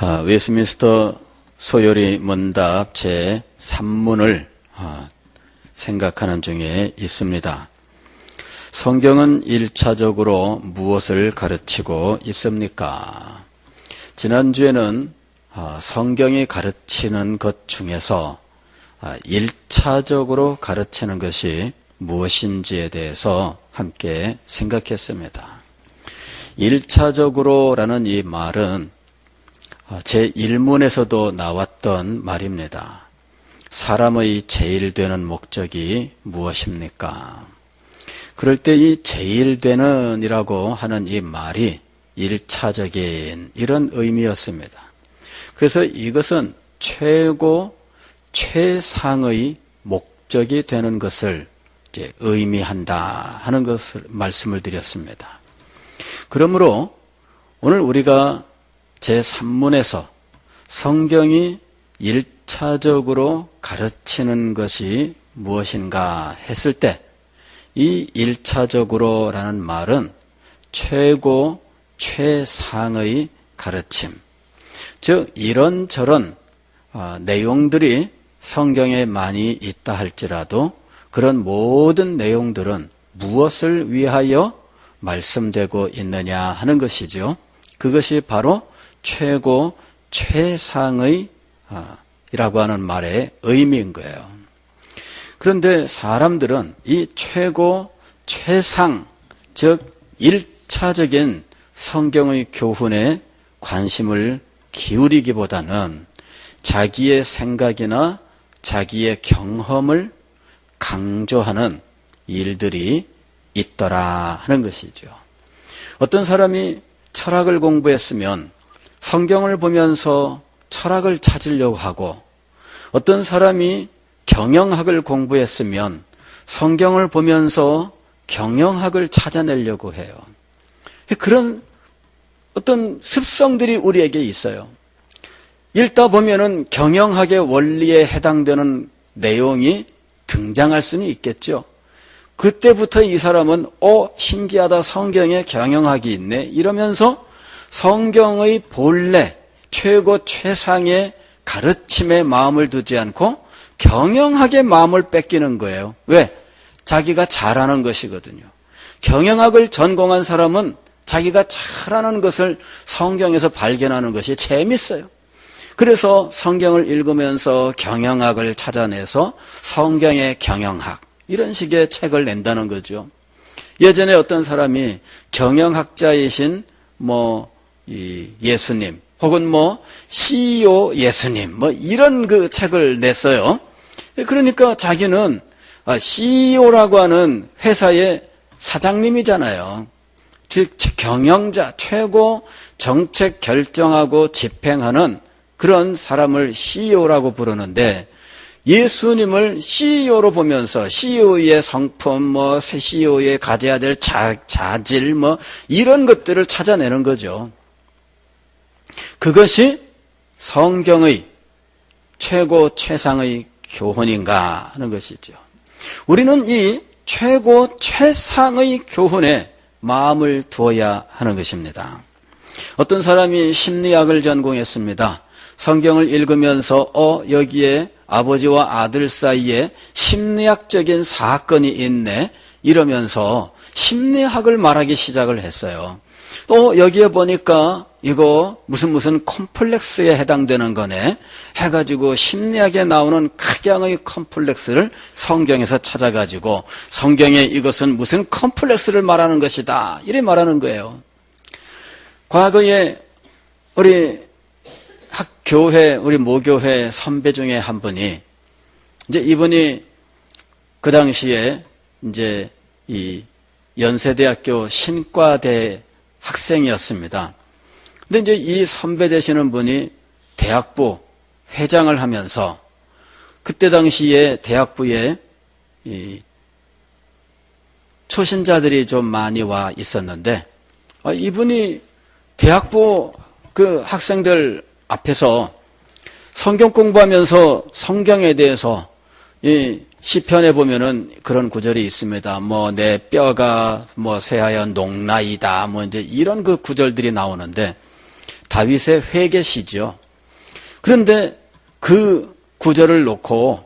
웨스트민스터 소요리 문답 제 3문을 생각하는 중에 있습니다. 성경은 1차적으로 무엇을 가르치고 있습니까? 지난주에는 성경이 가르치는 것 중에서 1차적으로 가르치는 것이 무엇인지에 대해서 함께 생각했습니다. 1차적으로라는 이 말은 제1문에서도 나왔던 말입니다. 사람의 제일 되는 목적이 무엇입니까? 그럴 때 이 제일 되는 이라고 하는 이 말이 1차적인 이런 의미였습니다. 그래서 이것은 최고 최상의 목적이 되는 것을 이제 의미한다 하는 것을 말씀을 드렸습니다. 그러므로 오늘 우리가 제3문에서 성경이 1차적으로 가르치는 것이 무엇인가 했을 때 이 1차적으로라는 말은 최고 최상의 가르침, 즉 이런저런 내용들이 성경에 많이 있다 할지라도 그런 모든 내용들은 무엇을 위하여 말씀되고 있느냐 하는 것이죠. 그것이 바로 최고 최상의 이라고 하는 말의 의미인 거예요. 그런데 사람들은 이 최고 최상, 즉 1차적인 성경의 교훈에 관심을 기울이기보다는 자기의 생각이나 자기의 경험을 강조하는 일들이 있더라 하는 것이죠. 어떤 사람이 철학을 공부했으면 성경을 보면서 철학을 찾으려고 하고, 어떤 사람이 경영학을 공부했으면 성경을 보면서 경영학을 찾아내려고 해요. 그런 어떤 습성들이 우리에게 있어요. 읽다 보면은 경영학의 원리에 해당되는 내용이 등장할 수는 있겠죠. 그때부터 이 사람은 신기하다, 성경에 경영학이 있네 이러면서 성경의 본래 최고 최상의 가르침에 마음을 두지 않고 경영학의 마음을 뺏기는 거예요. 왜? 자기가 잘하는 것이거든요. 경영학을 전공한 사람은 자기가 잘하는 것을 성경에서 발견하는 것이 재밌어요. 그래서 성경을 읽으면서 경영학을 찾아내서 성경의 경영학 이런 식의 책을 낸다는 거죠. 예전에 어떤 사람이 경영학자이신 예수님 혹은 CEO 예수님 이런 그 책을 냈어요. 그러니까 자기는 CEO라고 하는 회사의 사장님이잖아요. 즉 경영자, 최고 정책 결정하고 집행하는 그런 사람을 CEO라고 부르는데, 예수님을 CEO로 보면서 CEO의 성품, CEO의 가져야 될 자질, 이런 것들을 찾아내는 거죠. 그것이 성경의 최고 최상의 교훈인가 하는 것이죠. 우리는 이 최고 최상의 교훈에 마음을 두어야 하는 것입니다. 어떤 사람이 심리학을 전공했습니다. 성경을 읽으면서 여기에 아버지와 아들 사이에 심리학적인 사건이 있네 이러면서 심리학을 말하기 시작을 했어요. 또 여기에 보니까 이거 무슨 컴플렉스에 해당되는 거네 해가지고 심리학에 나오는 각양의 컴플렉스를 성경에서 찾아가지고 성경에 이것은 무슨 컴플렉스를 말하는 것이다 이래 말하는 거예요. 과거에 우리 학교회, 우리 모교회 선배 중에 한 분이 이제 이분이 그 당시에 이제 이 연세대학교 신과대 학생이었습니다. 근데 이제 이 선배 되시는 분이 대학부 회장을 하면서 그때 당시에 대학부에 이 초신자들이 좀 많이 와 있었는데 이분이 대학부 그 학생들 앞에서 성경 공부하면서 성경에 대해서 이 시편에 보면은 그런 구절이 있습니다. 내 뼈가 쇠하여 녹나이다. 이제 이런 그 구절들이 나오는데 다윗의 회개시죠. 그런데 그 구절을 놓고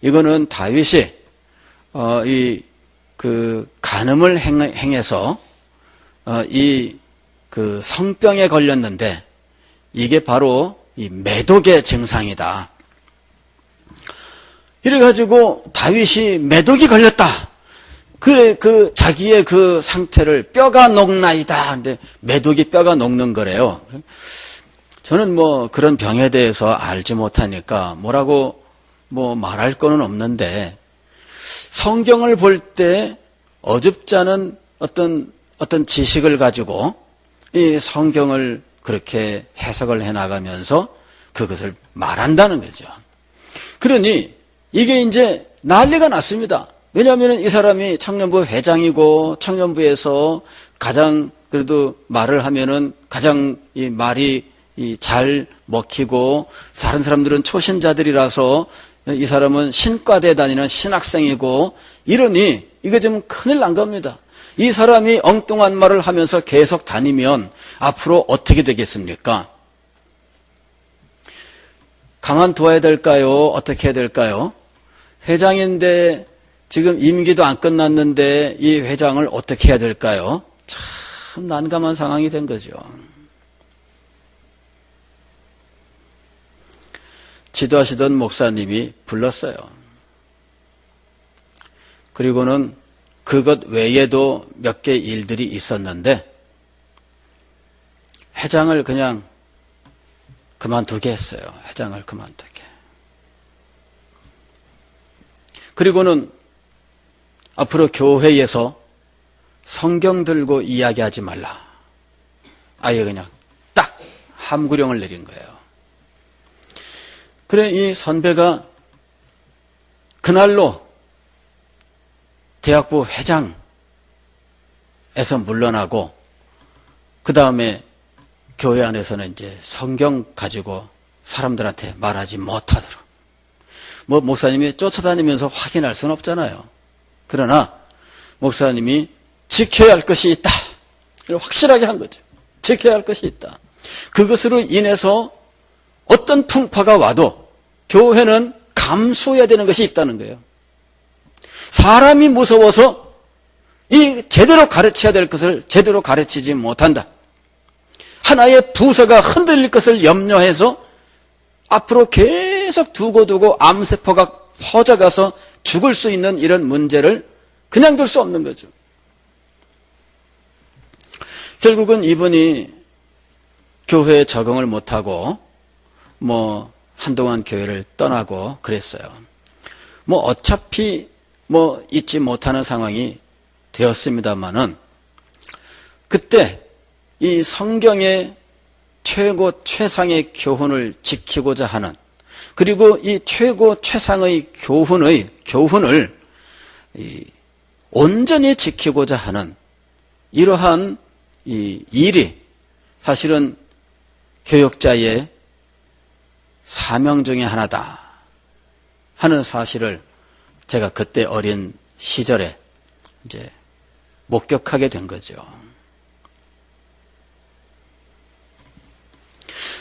이거는 다윗이 간음을 행해서 그 성병에 걸렸는데 이게 바로 이 매독의 증상이다. 이래가지고 다윗이 매독이 걸렸다. 그래, 자기의 그 상태를 뼈가 녹나이다. 근데 매독이 뼈가 녹는 거래요. 저는 그런 병에 대해서 알지 못하니까 뭐라고 말할 거는 없는데, 성경을 볼 때 어줍지 않은 어떤 지식을 가지고 이 성경을 그렇게 해석을 해 나가면서 그것을 말한다는 거죠. 그러니 이게 이제 난리가 났습니다. 왜냐하면 이 사람이 청년부 회장이고 청년부에서 가장 그래도 말을 하면은 가장 이 말이 잘 먹히고 다른 사람들은 초신자들이라서 이 사람은 신과대 다니는 신학생이고 이러니 이거 좀 큰일 난 겁니다. 이 사람이 엉뚱한 말을 하면서 계속 다니면 앞으로 어떻게 되겠습니까? 가만두어야 될까요? 어떻게 해야 될까요? 회장인데 지금 임기도 안 끝났는데 이 회장을 어떻게 해야 될까요? 참 난감한 상황이 된 거죠. 지도하시던 목사님이 불렀어요. 그리고는 그것 외에도 몇 개 일들이 있었는데 회장을 그냥 그만두게 했어요. 회장을 그만두게. 그리고는 앞으로 교회에서 성경 들고 이야기하지 말라. 아예 그냥 딱 함구령을 내린 거예요. 그래, 이 선배가 그날로 대학부 회장에서 물러나고, 그 다음에 교회 안에서는 이제 성경 가지고 사람들한테 말하지 못하도록. 목사님이 쫓아다니면서 확인할 수는 없잖아요. 그러나 목사님이 지켜야 할 것이 있다. 확실하게 한 거죠. 지켜야 할 것이 있다. 그것으로 인해서 어떤 풍파가 와도 교회는 감수해야 되는 것이 있다는 거예요. 사람이 무서워서 이 제대로 가르쳐야 될 것을 제대로 가르치지 못한다. 하나의 부서가 흔들릴 것을 염려해서 앞으로 계속 두고 암세포가 퍼져가서 죽을 수 있는 이런 문제를 그냥 둘 수 없는 거죠. 결국은 이분이 교회에 적응을 못하고 한동안 교회를 떠나고 그랬어요. 어차피 잊지 못하는 상황이 되었습니다마는 그때 이 성경의 최고 최상의 교훈을 지키고자 하는, 그리고 이 최고 최상의 교훈을 온전히 지키고자 하는 이러한 이 일이 사실은 교역자의 사명 중에 하나다 하는 사실을 제가 그때 어린 시절에 이제 목격하게 된 거죠.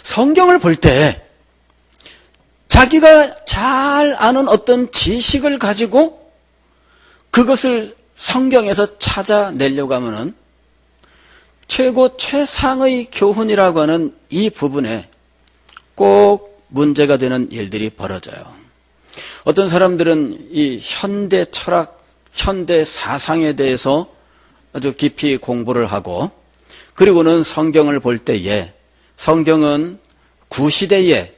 성경을 볼 때 자기가 잘 아는 어떤 지식을 가지고 그것을 성경에서 찾아내려고 하면은 최고 최상의 교훈이라고 하는 이 부분에 꼭 문제가 되는 일들이 벌어져요. 어떤 사람들은 이 현대 철학, 현대 사상에 대해서 아주 깊이 공부를 하고, 그리고는 성경을 볼 때에 성경은 구시대의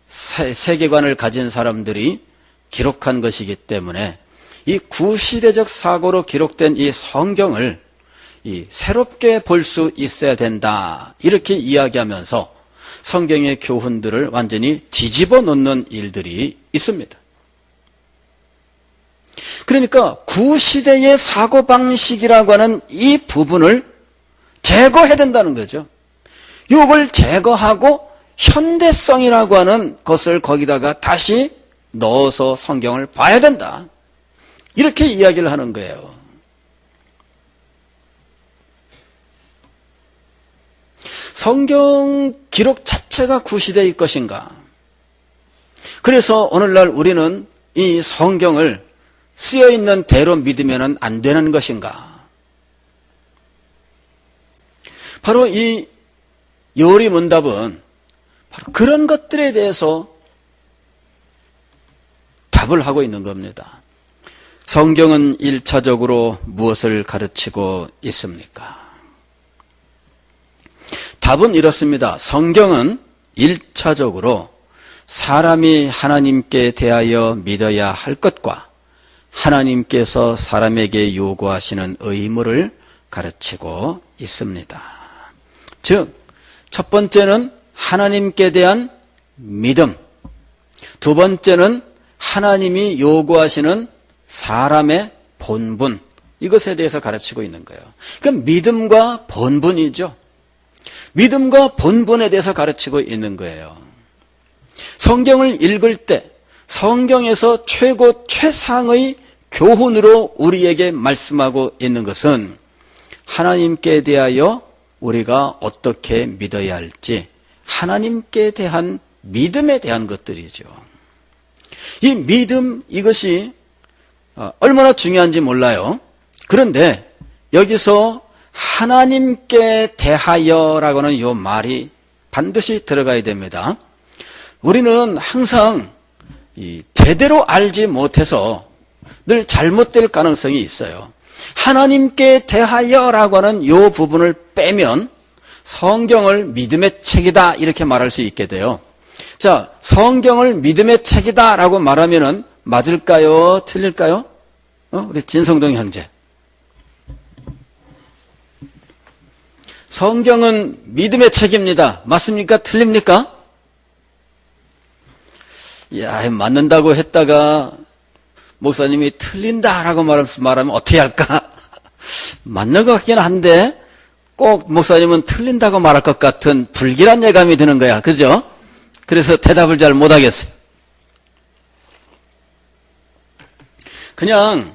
세계관을 가진 사람들이 기록한 것이기 때문에 이 구시대적 사고로 기록된 이 성경을 새롭게 볼 수 있어야 된다, 이렇게 이야기하면서 성경의 교훈들을 완전히 뒤집어 놓는 일들이 있습니다. 그러니까 구시대의 사고방식이라고 하는 이 부분을 제거해야 된다는 거죠. 이걸 제거하고 현대성이라고 하는 것을 거기다가 다시 넣어서 성경을 봐야 된다, 이렇게 이야기를 하는 거예요. 성경 기록 자체가 구시대의 것인가? 그래서 오늘날 우리는 이 성경을 쓰여있는 대로 믿으면 안 되는 것인가? 바로 이 요리문답은 바로 그런 것들에 대해서 답을 하고 있는 겁니다. 성경은 1차적으로 무엇을 가르치고 있습니까? 답은 이렇습니다. 성경은 1차적으로 사람이 하나님께 대하여 믿어야 할 것과 하나님께서 사람에게 요구하시는 의무를 가르치고 있습니다. 즉, 첫 번째는 하나님께 대한 믿음, 두 번째는 하나님이 요구하시는 사람의 본분, 이것에 대해서 가르치고 있는 거예요. 그러니까 믿음과 본분이죠. 믿음과 본분에 대해서 가르치고 있는 거예요. 성경을 읽을 때 성경에서 최고 최상의 교훈으로 우리에게 말씀하고 있는 것은 하나님께 대하여 우리가 어떻게 믿어야 할지, 하나님께 대한 믿음에 대한 것들이죠. 이 믿음, 이것이 얼마나 중요한지 몰라요. 그런데 여기서 하나님께 대하여라고는 이 말이 반드시 들어가야 됩니다. 우리는 항상 제대로 알지 못해서 늘 잘못될 가능성이 있어요. 하나님께 대하여라고 하는 이 부분을 빼면 성경을 믿음의 책이다 이렇게 말할 수 있게 돼요. 자, 성경을 믿음의 책이다라고 말하면은 맞을까요? 틀릴까요? 우리 진성동 형제. 성경은 믿음의 책입니다. 맞습니까? 틀립니까? 야, 맞는다고 했다가 목사님이 틀린다라고 말하면 어떻게 할까? 맞는 것 같긴 한데 꼭 목사님은 틀린다고 말할 것 같은 불길한 예감이 드는 거야. 그죠? 그래서 대답을 잘 못하겠어요. 그냥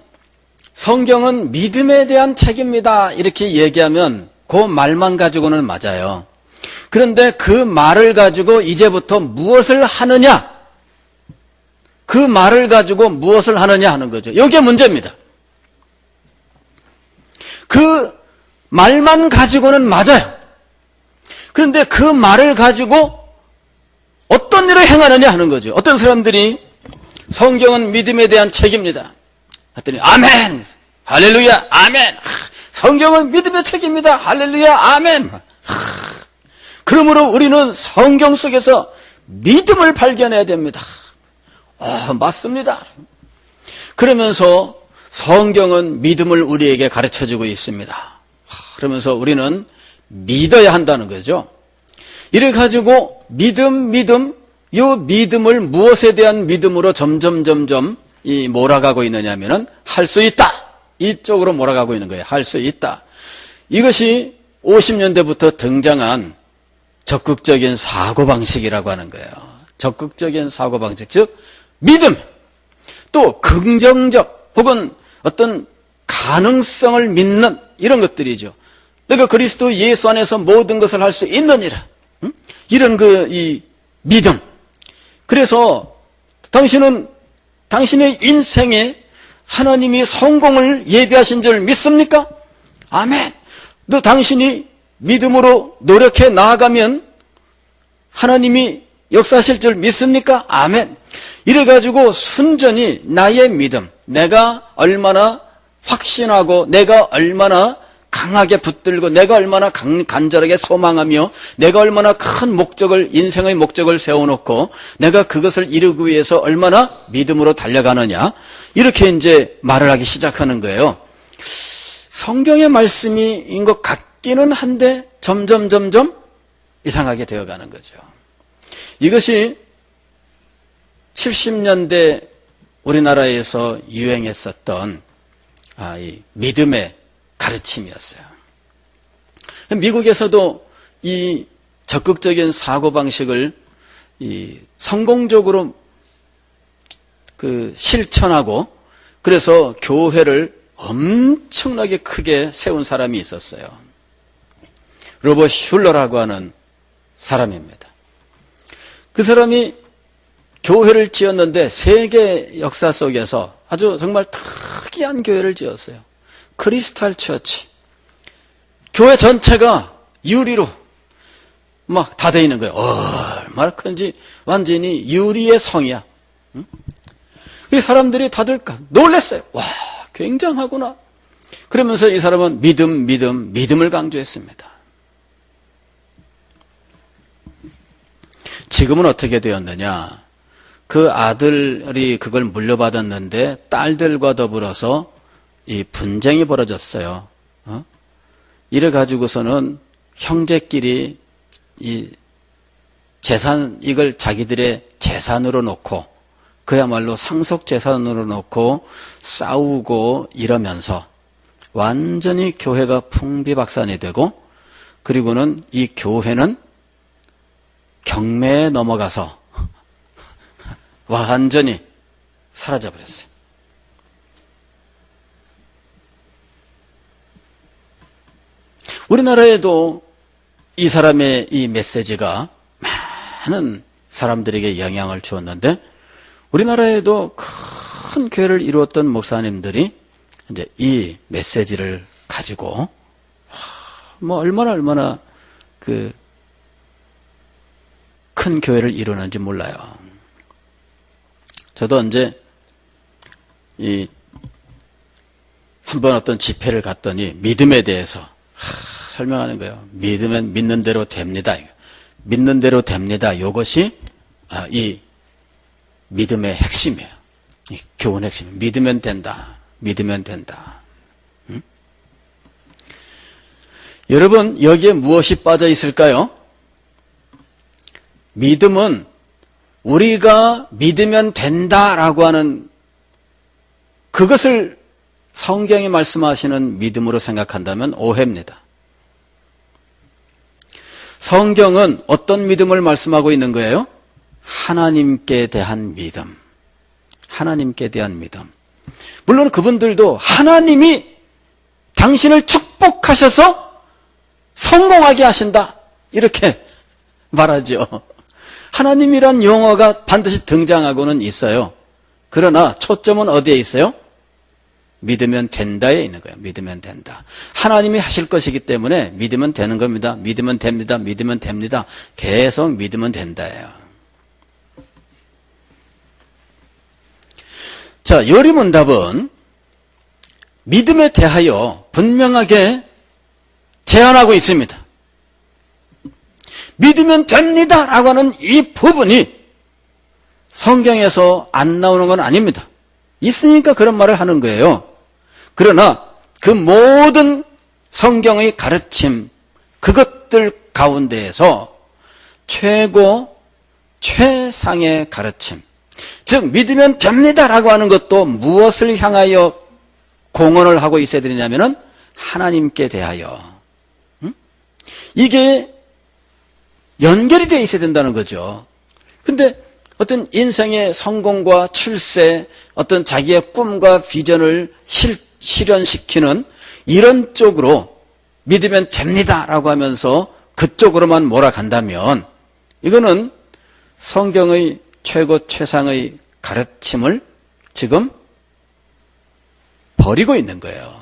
성경은 믿음에 대한 책입니다 이렇게 얘기하면 그 말만 가지고는 맞아요. 그런데 그 말을 가지고 이제부터 무엇을 하느냐, 그 말을 가지고 무엇을 하느냐 하는 거죠. 이게 문제입니다. 그 말만 가지고는 맞아요. 그런데 그 말을 가지고 어떤 일을 행하느냐 하는 거죠. 어떤 사람들이 성경은 믿음에 대한 책입니다 했더니 아멘, 할렐루야, 아멘. 성경은 믿음의 책입니다. 할렐루야, 아멘. 그러므로 우리는 성경 속에서 믿음을 발견해야 됩니다. 맞습니다. 그러면서 성경은 믿음을 우리에게 가르쳐주고 있습니다. 그러면서 우리는 믿어야 한다는 거죠. 이래 가지고 믿음, 이 믿음을 무엇에 대한 믿음으로 점점 몰아가고 있느냐면은 할 수 있다. 이쪽으로 몰아가고 있는 거예요. 할 수 있다. 이것이 50년대부터 등장한 적극적인 사고방식이라고 하는 거예요. 적극적인 사고방식, 즉 믿음, 또 긍정적 혹은 어떤 가능성을 믿는 이런 것들이죠. 내가 그리스도 예수 안에서 모든 것을 할 수 있느니라, 이런 이 믿음. 그래서 당신은 당신의 인생에 하나님이 성공을 예비하신 줄 믿습니까? 아멘. 너 당신이 믿음으로 노력해 나아가면 하나님이 역사하실 줄 믿습니까? 아멘. 이래가지고 순전히 나의 믿음, 내가 얼마나 확신하고 내가 얼마나 강하게 붙들고 내가 얼마나 간절하게 소망하며 내가 얼마나 큰 목적을, 인생의 목적을 세워놓고 내가 그것을 이루기 위해서 얼마나 믿음으로 달려가느냐, 이렇게 이제 말을 하기 시작하는 거예요. 성경의 말씀인 것 같기는 한데 점점 이상하게 되어가는 거죠. 이것이 70년대 우리나라에서 유행했었던 이 믿음의 가르침이었어요. 미국에서도 이 적극적인 사고방식을 성공적으로 실천하고 그래서 교회를 엄청나게 크게 세운 사람이 있었어요. 로버트 슐러라고 하는 사람입니다. 그 사람이 교회를 지었는데 세계 역사 속에서 아주 정말 특이한 교회를 지었어요. 크리스탈 처치. 교회 전체가 유리로 막 다 돼 있는 거예요. 얼마나 큰지 완전히 유리의 성이야. 응? 그 사람들이 다들 놀랐어요. 와, 굉장하구나. 그러면서 이 사람은 믿음을 강조했습니다. 지금은 어떻게 되었느냐? 그 아들이 그걸 물려받았는데 딸들과 더불어서 이 분쟁이 벌어졌어요. 이래 가지고서는 형제끼리 이 재산, 이걸 자기들의 재산으로 놓고 그야말로 상속 재산으로 놓고 싸우고 이러면서 완전히 교회가 풍비박산이 되고, 그리고는 이 교회는 경매에 넘어가서 완전히 사라져버렸어요. 우리나라에도 이 사람의 이 메시지가 많은 사람들에게 영향을 주었는데, 우리나라에도 큰 교회를 이루었던 목사님들이 이제 이 메시지를 가지고 뭐 얼마나 그 큰 교회를 이루는지 몰라요. 저도 언제 한번 어떤 집회를 갔더니 믿음에 대해서 설명하는 거예요. 믿으면 믿는 대로 됩니다. 믿는 대로 됩니다. 이것이 이 믿음의 핵심이에요. 이 교훈 핵심. 믿으면 된다. 믿으면 된다. 응? 여러분, 여기에 무엇이 빠져 있을까요? 믿음은 우리가 믿으면 된다라고 하는 그것을 성경이 말씀하시는 믿음으로 생각한다면 오해입니다. 성경은 어떤 믿음을 말씀하고 있는 거예요? 하나님께 대한 믿음. 하나님께 대한 믿음. 물론 그분들도 하나님이 당신을 축복하셔서 성공하게 하신다, 이렇게 말하죠. 하나님이란 용어가 반드시 등장하고는 있어요. 그러나 초점은 어디에 있어요? 믿으면 된다에 있는 거예요. 믿으면 된다. 하나님이 하실 것이기 때문에 믿으면 되는 겁니다. 믿으면 됩니다. 믿으면 됩니다. 계속 믿으면 된다예요. 자, 요리문답은 믿음에 대하여 분명하게 제안하고 있습니다. 믿으면 됩니다 라고 하는 이 부분이 성경에서 안 나오는 건 아닙니다. 있으니까 그런 말을 하는 거예요. 그러나 그 모든 성경의 가르침, 그것들 가운데에서 최상의 가르침, 즉 믿으면 됩니다라고 하는 것도 무엇을 향하여 공언을 하고 있어야 되냐면은 하나님께 대하여. 이게 연결이 되어 있어야 된다는 거죠. 근데 어떤 인생의 성공과 출세, 어떤 자기의 꿈과 비전을 실현시키는 이런 쪽으로 믿으면 됩니다라고 하면서 그쪽으로만 몰아간다면 이거는 성경의 최상의 가르침을 지금 버리고 있는 거예요.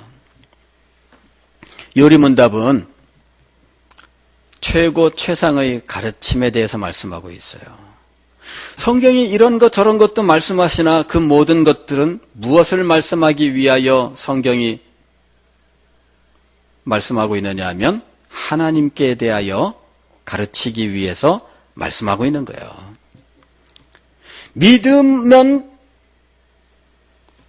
요리문답은 최상의 가르침에 대해서 말씀하고 있어요. 성경이 이런 것 저런 것도 말씀하시나 그 모든 것들은 무엇을 말씀하기 위하여 성경이 말씀하고 있느냐 하면 하나님께 대하여 가르치기 위해서 말씀하고 있는 거예요. 믿으면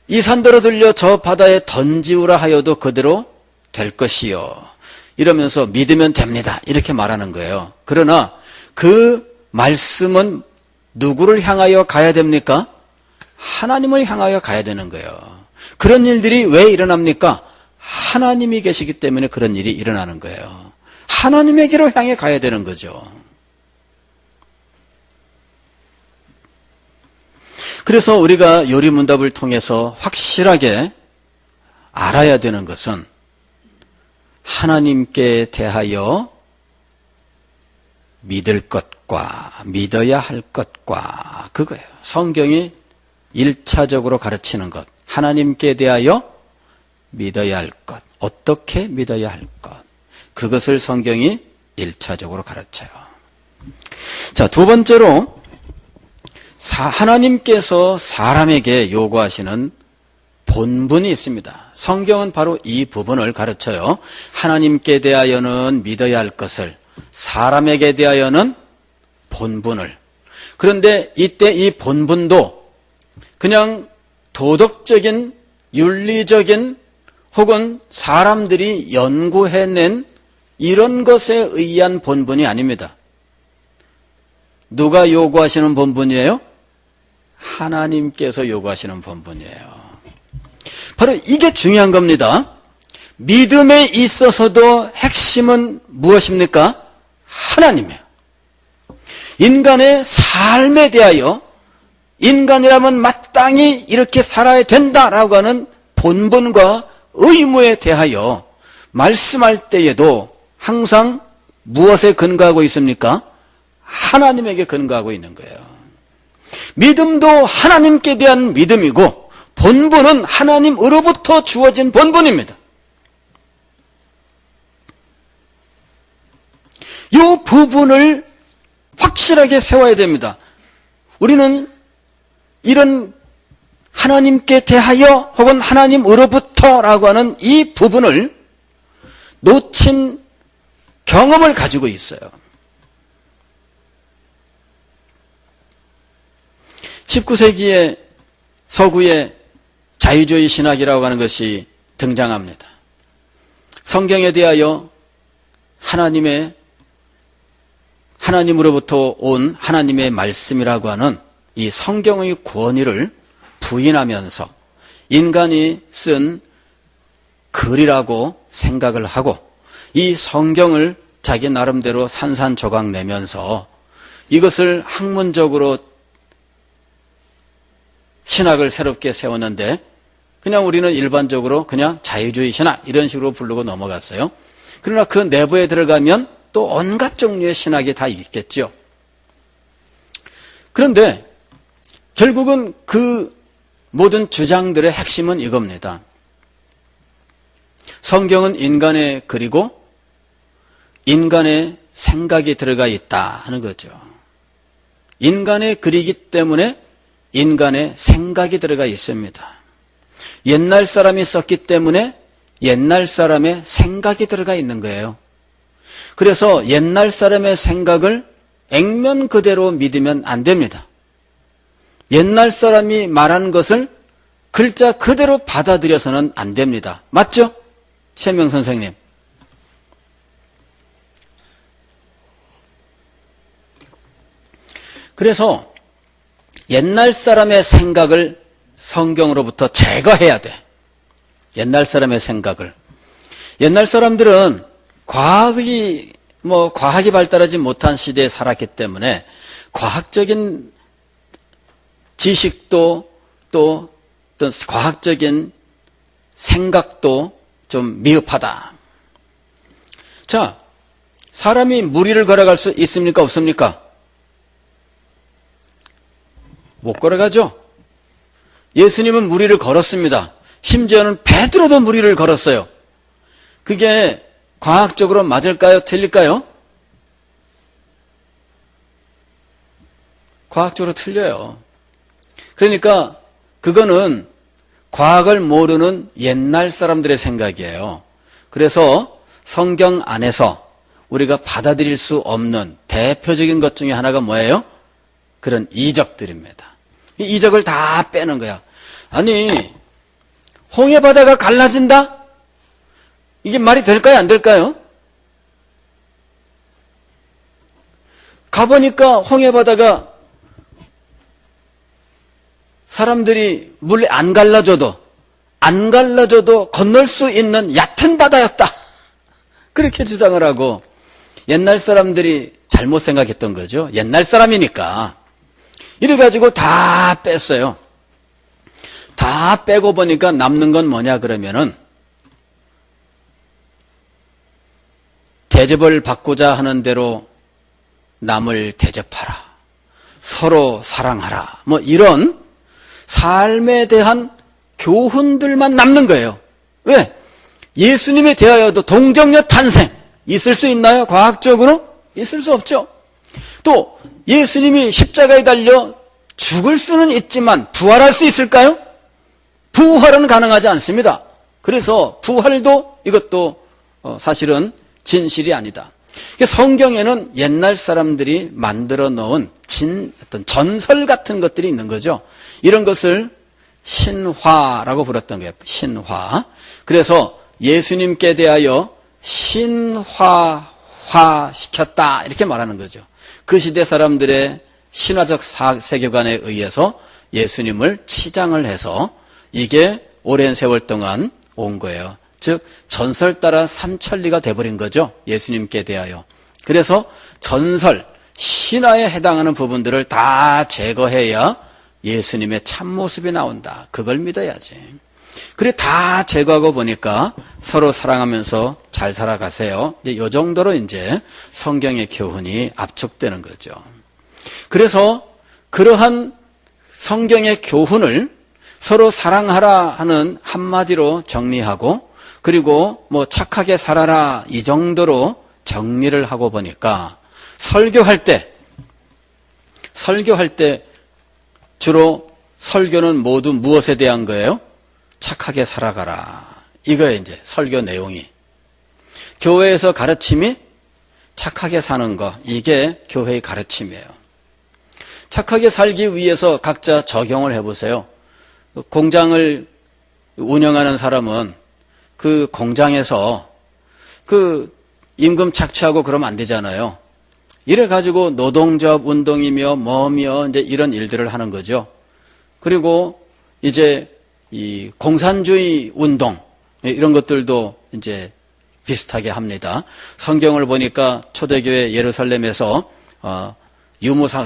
이 산더러 들려 저 바다에 던지우라 하여도 그대로 될 것이요. 이러면서 믿으면 됩니다, 이렇게 말하는 거예요. 그러나 그 말씀은 누구를 향하여 가야 됩니까? 하나님을 향하여 가야 되는 거예요. 그런 일들이 왜 일어납니까? 하나님이 계시기 때문에 그런 일이 일어나는 거예요. 하나님에게로 향해 가야 되는 거죠. 그래서 우리가 요리문답을 통해서 확실하게 알아야 되는 것은 하나님께 대하여 믿을 것과 믿어야 할 것과 그거예요. 성경이 1차적으로 가르치는 것. 하나님께 대하여 믿어야 할 것. 어떻게 믿어야 할 것. 그것을 성경이 1차적으로 가르쳐요. 자, 두 번째로 하나님께서 사람에게 요구하시는 본분이 있습니다. 성경은 바로 이 부분을 가르쳐요. 하나님께 대하여는 믿어야 할 것을, 사람에게 대하여는 본분을. 그런데 이때 이 본분도 그냥 도덕적인, 윤리적인 혹은 사람들이 연구해낸 이런 것에 의한 본분이 아닙니다. 누가 요구하시는 본분이에요? 하나님께서 요구하시는 본분이에요. 바로 이게 중요한 겁니다. 믿음에 있어서도 핵심은 무엇입니까? 하나님이에요. 인간의 삶에 대하여 인간이라면 마땅히 이렇게 살아야 된다라고 하는 본분과 의무에 대하여 말씀할 때에도 항상 무엇에 근거하고 있습니까? 하나님에게 근거하고 있는 거예요. 믿음도 하나님께 대한 믿음이고 본분은 하나님으로부터 주어진 본분입니다. 이 부분을 확실하게 세워야 됩니다. 우리는 이런 하나님께 대하여 혹은 하나님으로부터라고 하는 이 부분을 놓친 경험을 가지고 있어요. 19세기의 서구의 자유주의 신학이라고 하는 것이 등장합니다. 성경에 대하여 하나님으로부터 온 하나님의 말씀이라고 하는 이 성경의 권위를 부인하면서 인간이 쓴 글이라고 생각을 하고 이 성경을 자기 나름대로 산산조각 내면서 이것을 학문적으로 신학을 새롭게 세웠는데 그냥 우리는 일반적으로 그냥 자유주의 신학 이런 식으로 부르고 넘어갔어요. 그러나 그 내부에 들어가면 또 온갖 종류의 신학이 다 있겠죠. 그런데 결국은 그 모든 주장들의 핵심은 이겁니다. 성경은 인간의 글이고 인간의 생각이 들어가 있다 하는 거죠. 인간의 글이기 때문에 인간의 생각이 들어가 있습니다. 옛날 사람이 썼기 때문에 옛날 사람의 생각이 들어가 있는 거예요. 그래서 옛날 사람의 생각을 액면 그대로 믿으면 안 됩니다. 옛날 사람이 말한 것을 글자 그대로 받아들여서는 안 됩니다. 맞죠? 최명 선생님. 그래서 옛날 사람의 생각을 성경으로부터 제거해야 돼. 옛날 사람의 생각을. 옛날 사람들은 과학이 발달하지 못한 시대에 살았기 때문에 과학적인 지식도 또 어떤 과학적인 생각도 좀 미흡하다. 자, 사람이 무리를 걸어갈 수 있습니까? 없습니까? 못 걸어가죠? 예수님은 무리를 걸었습니다. 심지어는 베드로도 무리를 걸었어요. 그게 과학적으로 맞을까요? 틀릴까요? 과학적으로 틀려요. 그러니까 그거는 과학을 모르는 옛날 사람들의 생각이에요. 그래서 성경 안에서 우리가 받아들일 수 없는 대표적인 것 중에 하나가 뭐예요? 그런 이적들입니다. 이 이적을 다 빼는 거야. 아니, 홍해 바다가 갈라진다? 이게 말이 될까요? 안 될까요? 가보니까 홍해 바다가 사람들이 물에 안 갈라져도 건널 수 있는 얕은 바다였다. 그렇게 주장을 하고 옛날 사람들이 잘못 생각했던 거죠. 옛날 사람이니까. 이래가지고 다 뺐어요. 다 빼고 보니까 남는 건 뭐냐 그러면은 대접을 받고자 하는 대로 남을 대접하라, 서로 사랑하라, 뭐 이런 삶에 대한 교훈들만 남는 거예요. 왜? 예수님에 대하여도 동정녀 탄생 있을 수 있나요? 과학적으로? 있을 수 없죠. 또 예수님이 십자가에 달려 죽을 수는 있지만 부활할 수 있을까요? 부활은 가능하지 않습니다. 그래서 부활도 이것도 사실은 진실이 아니다. 성경에는 옛날 사람들이 만들어 놓은 어떤 전설 같은 것들이 있는 거죠. 이런 것을 신화라고 불렀던 거예요. 신화. 그래서 예수님께 대하여 신화화시켰다 이렇게 말하는 거죠. 그 시대 사람들의 신화적 세계관에 의해서 예수님을 치장을 해서 이게 오랜 세월 동안 온 거예요. 즉 전설 따라 삼천리가 돼버린 거죠. 예수님께 대하여. 그래서 전설, 신화에 해당하는 부분들을 다 제거해야 예수님의 참모습이 나온다. 그걸 믿어야지. 그래 다 제거하고 보니까 서로 사랑하면서 잘 살아가세요. 이제 이 정도로 이제 성경의 교훈이 압축되는 거죠. 그래서 그러한 성경의 교훈을 서로 사랑하라 하는 한마디로 정리하고 그리고 뭐 착하게 살아라 이 정도로 정리를 하고 보니까 설교할 때 주로 설교는 모두 무엇에 대한 거예요? 착하게 살아가라. 이거예요, 이제 설교 내용이. 교회에서 가르침이 착하게 사는 거, 이게 교회의 가르침이에요. 착하게 살기 위해서 각자 적용을 해보세요. 공장을 운영하는 사람은 그 공장에서 그 임금 착취하고 그러면 안 되잖아요. 이래가지고 노동조합 운동이며 뭐며 이제 이런 일들을 하는 거죠. 그리고 이제 이 공산주의 운동 이런 것들도 이제 비슷하게 합니다. 성경을 보니까 초대교회 예루살렘에서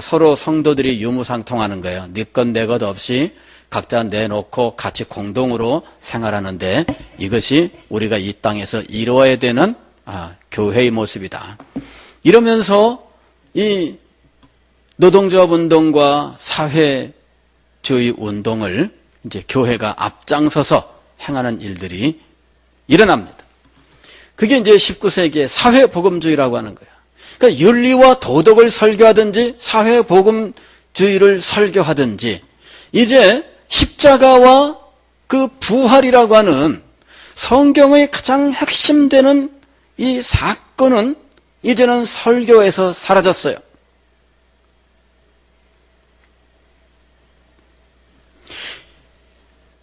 서로 성도들이 유무상통하는 거예요. 네 것 내 것 없이 각자 내놓고 같이 공동으로 생활하는데 이것이 우리가 이 땅에서 이루어야 되는 교회의 모습이다. 이러면서 이 노동조합 운동과 사회주의 운동을 이제 교회가 앞장서서 행하는 일들이 일어납니다. 그게 이제 19세기의 사회복음주의라고 하는 거예요. 그러니까 윤리와 도덕을 설교하든지 사회복음주의를 설교하든지 이제 십자가와 그 부활이라고 하는 성경의 가장 핵심되는 이 사건은 이제는 설교에서 사라졌어요.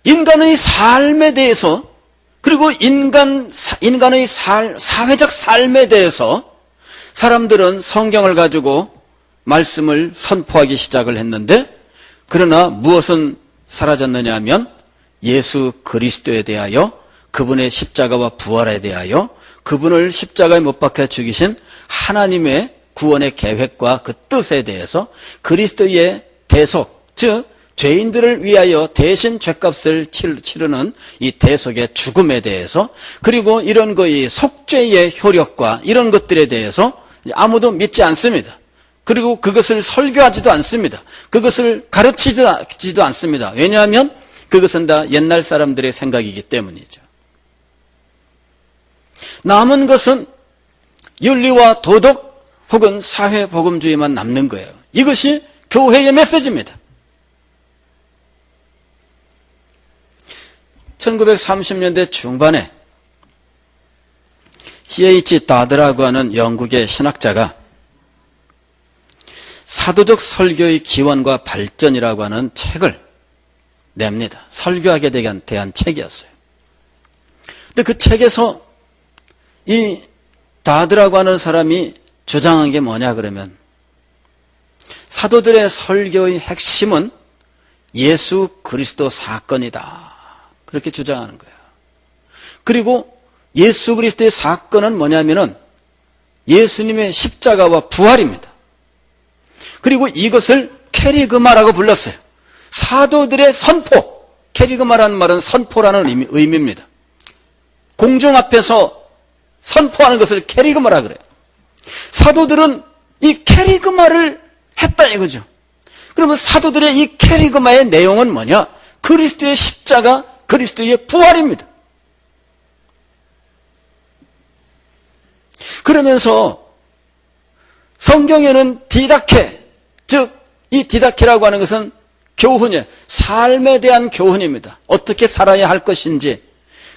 인간의 삶에 대해서 그리고 인간의 사회적 삶에 대해서 사람들은 성경을 가지고 말씀을 선포하기 시작을 했는데 그러나 무엇은 사라졌느냐 하면 예수 그리스도에 대하여 그분의 십자가와 부활에 대하여 그분을 십자가에 못 박혀 죽이신 하나님의 구원의 계획과 그 뜻에 대해서 그리스도의 대속, 즉 죄인들을 위하여 대신 죗값을 치르는 이 대속의 죽음에 대해서 그리고 이런 거의 속죄의 효력과 이런 것들에 대해서 아무도 믿지 않습니다. 그리고 그것을 설교하지도 않습니다. 그것을 가르치지도 않습니다. 왜냐하면 그것은 다 옛날 사람들의 생각이기 때문이죠. 남은 것은 윤리와 도덕 혹은 사회복음주의만 남는 거예요. 이것이 교회의 메시지입니다. 1930년대 중반에 C.H. 다드라고 하는 영국의 신학자가 사도적 설교의 기원과 발전이라고 하는 책을 냅니다. 설교하게 대한 책이었어요. 근데 그 책에서 이 다드라고 하는 사람이 주장한 게 뭐냐 그러면 사도들의 설교의 핵심은 예수 그리스도 사건이다. 그렇게 주장하는 거예요. 그리고 예수 그리스도의 사건은 뭐냐면은 예수님의 십자가와 부활입니다. 그리고 이것을 캐리그마라고 불렀어요. 사도들의 선포. 캐리그마라는 말은 선포라는 의미입니다. 공중 앞에서 선포하는 것을 캐리그마라 그래요. 사도들은 이 캐리그마를 했다 이거죠. 그러면 사도들의 이 캐리그마의 내용은 뭐냐? 그리스도의 십자가, 그리스도의 부활입니다. 그러면서 성경에는 디다케, 즉 이 디다케라고 하는 것은 교훈이에요. 삶에 대한 교훈입니다. 어떻게 살아야 할 것인지.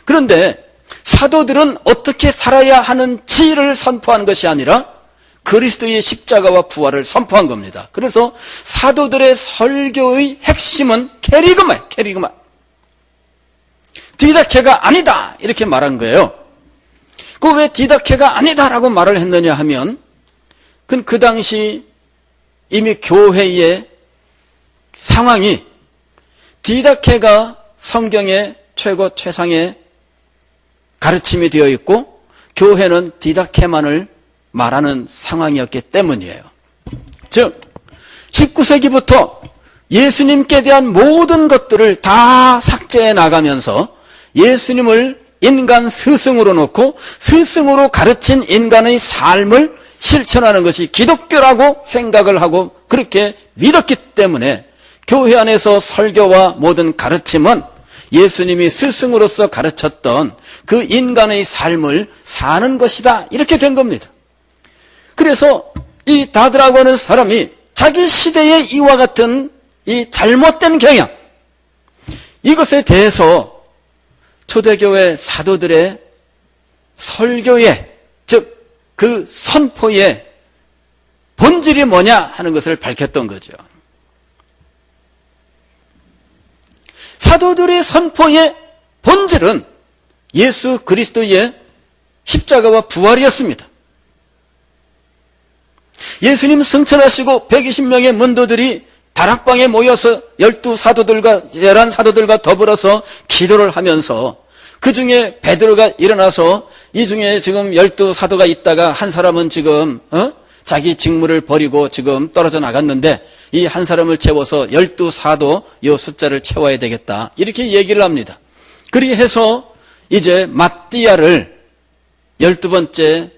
그런데 사도들은 어떻게 살아야 하는지를 선포한 것이 아니라 그리스도의 십자가와 부활을 선포한 겁니다. 그래서 사도들의 설교의 핵심은 캐리그마예요. 캐리그마. 디다케가 아니다 이렇게 말한 거예요. 그 왜 디다케가 아니다라고 말을 했느냐 하면 그 당시 이미 교회의 상황이 디다케가 성경의 최고 최상의 가르침이 되어 있고 교회는 디다케만을 말하는 상황이었기 때문이에요. 즉 19세기부터 예수님께 대한 모든 것들을 다 삭제해 나가면서 예수님을 인간 스승으로 놓고 스승으로 가르친 인간의 삶을 실천하는 것이 기독교라고 생각을 하고 그렇게 믿었기 때문에 교회 안에서 설교와 모든 가르침은 예수님이 스승으로서 가르쳤던 그 인간의 삶을 사는 것이다 이렇게 된 겁니다. 그래서 이 다드라고 하는 사람이 자기 시대의 이와 같은 이 잘못된 경향, 이것에 대해서 초대교회 사도들의 설교의, 즉 그 선포의 본질이 뭐냐 하는 것을 밝혔던 거죠. 사도들의 선포의 본질은 예수 그리스도의 십자가와 부활이었습니다. 예수님 승천하시고 120명의 문도들이 다락방에 모여서 12사도들과 11사도들과 더불어서 기도를 하면서 그 중에 베드로가 일어나서 이 중에 지금 12사도가 있다가 한 사람은 지금 자기 직무를 버리고 지금 떨어져 나갔는데 이 한 사람을 채워서 12사도 요 숫자를 채워야 되겠다 이렇게 얘기를 합니다. 그리 해서 이제 마띠아를 12번째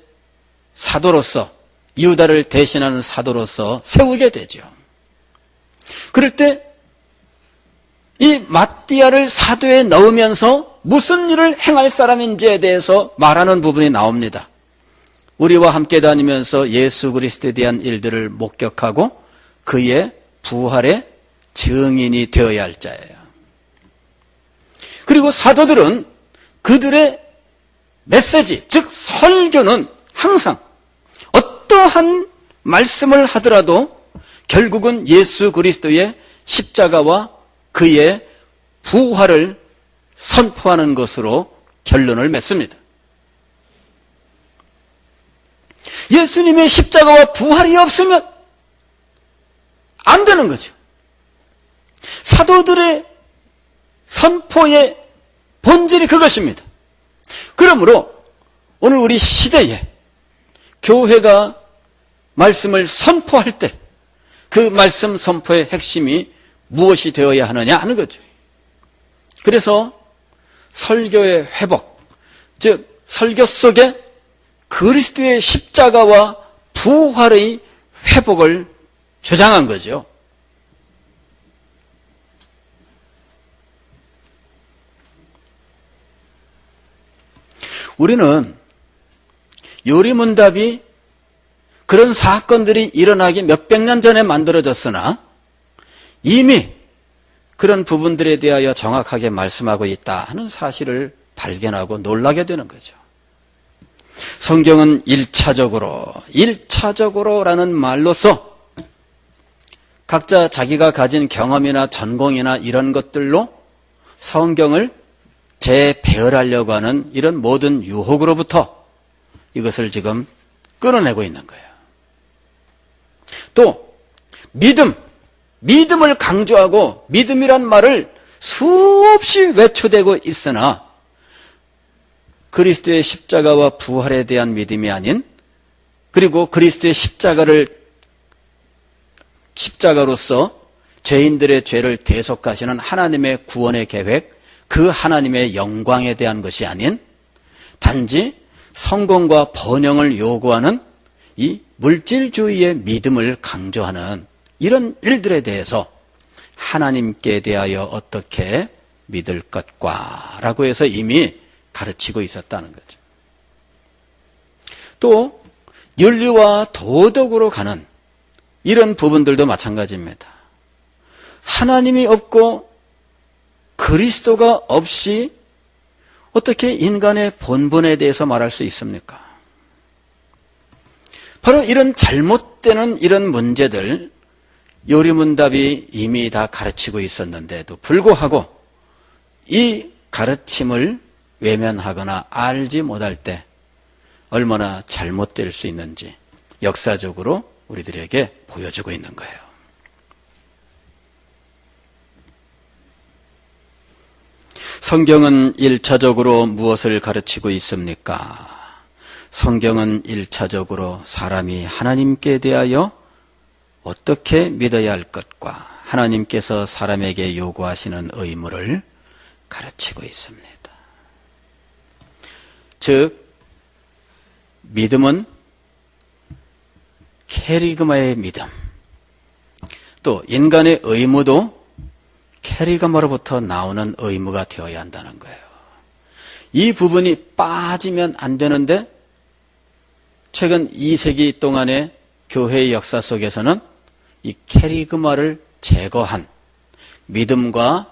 사도로서 유다를 대신하는 사도로서 세우게 되죠. 그럴 때 이 마띠아를 사도에 넣으면서 무슨 일을 행할 사람인지에 대해서 말하는 부분이 나옵니다. 우리와 함께 다니면서 예수 그리스도에 대한 일들을 목격하고 그의 부활의 증인이 되어야 할 자예요. 그리고 사도들은 그들의 메시지, 즉 설교는 항상 어떠한 말씀을 하더라도 결국은 예수 그리스도의 십자가와 그의 부활을 선포하는 것으로 결론을 맺습니다. 예수님의 십자가와 부활이 없으면 안 되는 거죠. 사도들의 선포의 본질이 그것입니다. 그러므로 오늘 우리 시대에 교회가 말씀을 선포할 때 그 말씀 선포의 핵심이 무엇이 되어야 하느냐 하는 거죠. 그래서 설교의 회복, 즉 설교 속에 그리스도의 십자가와 부활의 회복을 주장한 거죠. 우리는 요리문답이 그런 사건들이 일어나기 몇백 년 전에 만들어졌으나 이미 그런 부분들에 대하여 정확하게 말씀하고 있다 하는 사실을 발견하고 놀라게 되는 거죠. 성경은 1차적으로라는 말로서 각자 자기가 가진 경험이나 전공이나 이런 것들로 성경을 재배열하려고 하는 이런 모든 유혹으로부터 이것을 지금 끊어내고 있는 거예요. 또 믿음을 강조하고 믿음이란 말을 수없이 외쳐대고 있으나 그리스도의 십자가와 부활에 대한 믿음이 아닌, 그리고 그리스도의 십자가로서 죄인들의 죄를 대속하시는 하나님의 구원의 계획, 그 하나님의 영광에 대한 것이 아닌 단지 성공과 번영을 요구하는 이 물질주의의 믿음을 강조하는 이런 일들에 대해서 하나님께 대하여 어떻게 믿을 것과 라고 해서 이미 가르치고 있었다는 거죠. 또 윤리와 도덕으로 가는 이런 부분들도 마찬가지입니다. 하나님이 없고 그리스도가 없이 어떻게 인간의 본분에 대해서 말할 수 있습니까? 바로 이런 잘못되는 이런 문제들 요리문답이 이미 다 가르치고 있었는데도 불구하고 이 가르침을 외면하거나 알지 못할 때 얼마나 잘못될 수 있는지 역사적으로 우리들에게 보여주고 있는 거예요. 성경은 1차적으로 무엇을 가르치고 있습니까? 성경은 1차적으로 사람이 하나님께 대하여 어떻게 믿어야 할 것과 하나님께서 사람에게 요구하시는 의무를 가르치고 있습니다. 즉, 믿음은 캐리그마의 믿음, 또 인간의 의무도 캐리그마로부터 나오는 의무가 되어야 한다는 거예요. 이 부분이 빠지면 안 되는데 최근 2세기 동안의 교회의 역사 속에서는 이 캐리그마를 제거한 믿음과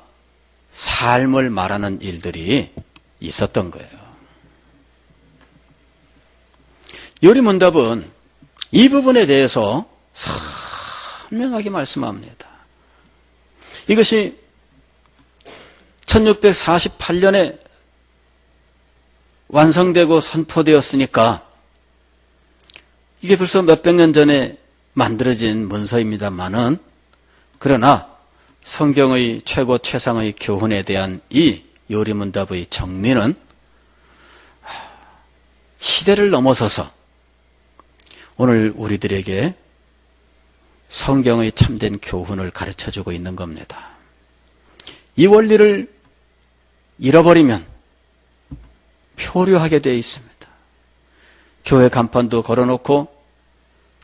삶을 말하는 일들이 있었던 거예요. 요리문답은 이 부분에 대해서 선명하게 말씀합니다. 이것이 1648년에 완성되고 선포되었으니까 이게 벌써 몇백 년 전에 만들어진 문서입니다만은 그러나 성경의 최고 최상의 교훈에 대한 이 요리문답의 정리는 시대를 넘어서서 오늘 우리들에게 성경의 참된 교훈을 가르쳐주고 있는 겁니다. 이 원리를 잃어버리면 표류하게 되어 있습니다. 교회 간판도 걸어놓고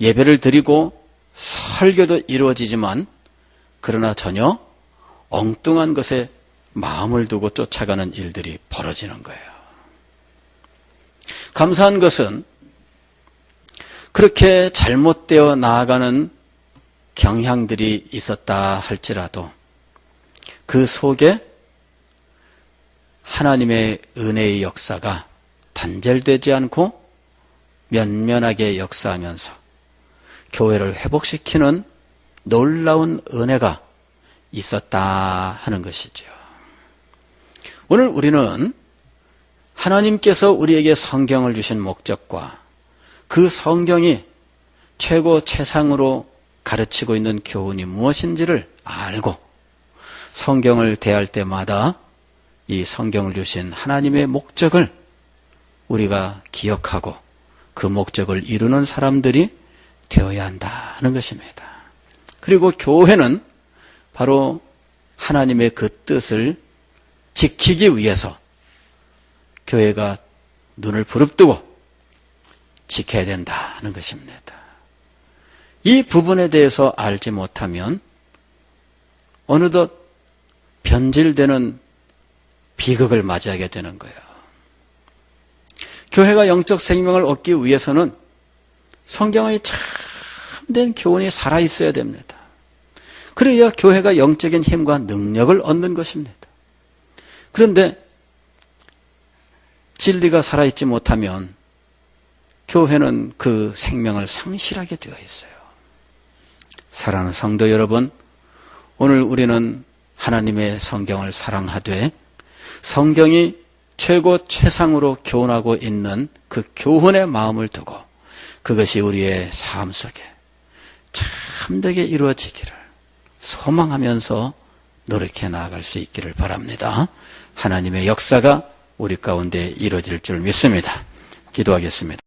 예배를 드리고 설교도 이루어지지만 그러나 전혀 엉뚱한 것에 마음을 두고 쫓아가는 일들이 벌어지는 거예요. 감사한 것은 그렇게 잘못되어 나아가는 경향들이 있었다 할지라도 그 속에 하나님의 은혜의 역사가 단절되지 않고 면면하게 역사하면서 교회를 회복시키는 놀라운 은혜가 있었다 하는 것이죠. 오늘 우리는 하나님께서 우리에게 성경을 주신 목적과 그 성경이 최고 최상으로 가르치고 있는 교훈이 무엇인지를 알고 성경을 대할 때마다 이 성경을 주신 하나님의 목적을 우리가 기억하고 그 목적을 이루는 사람들이 되어야 한다는 것입니다. 그리고 교회는 바로 하나님의 그 뜻을 지키기 위해서 교회가 눈을 부릅뜨고 지켜야 된다는 것입니다. 이 부분에 대해서 알지 못하면 어느덧 변질되는 비극을 맞이하게 되는 거예요. 교회가 영적 생명을 얻기 위해서는 성경의 참된 교훈이 살아있어야 됩니다. 그래야 교회가 영적인 힘과 능력을 얻는 것입니다. 그런데 진리가 살아있지 못하면 교회는 그 생명을 상실하게 되어 있어요. 사랑하는 성도 여러분, 오늘 우리는 하나님의 성경을 사랑하되 성경이 최고 최상으로 교훈하고 있는 그 교훈의 마음을 두고 그것이 우리의 삶 속에 참되게 이루어지기를 소망하면서 노력해 나아갈 수 있기를 바랍니다. 하나님의 역사가 우리 가운데 이루어질 줄 믿습니다. 기도하겠습니다.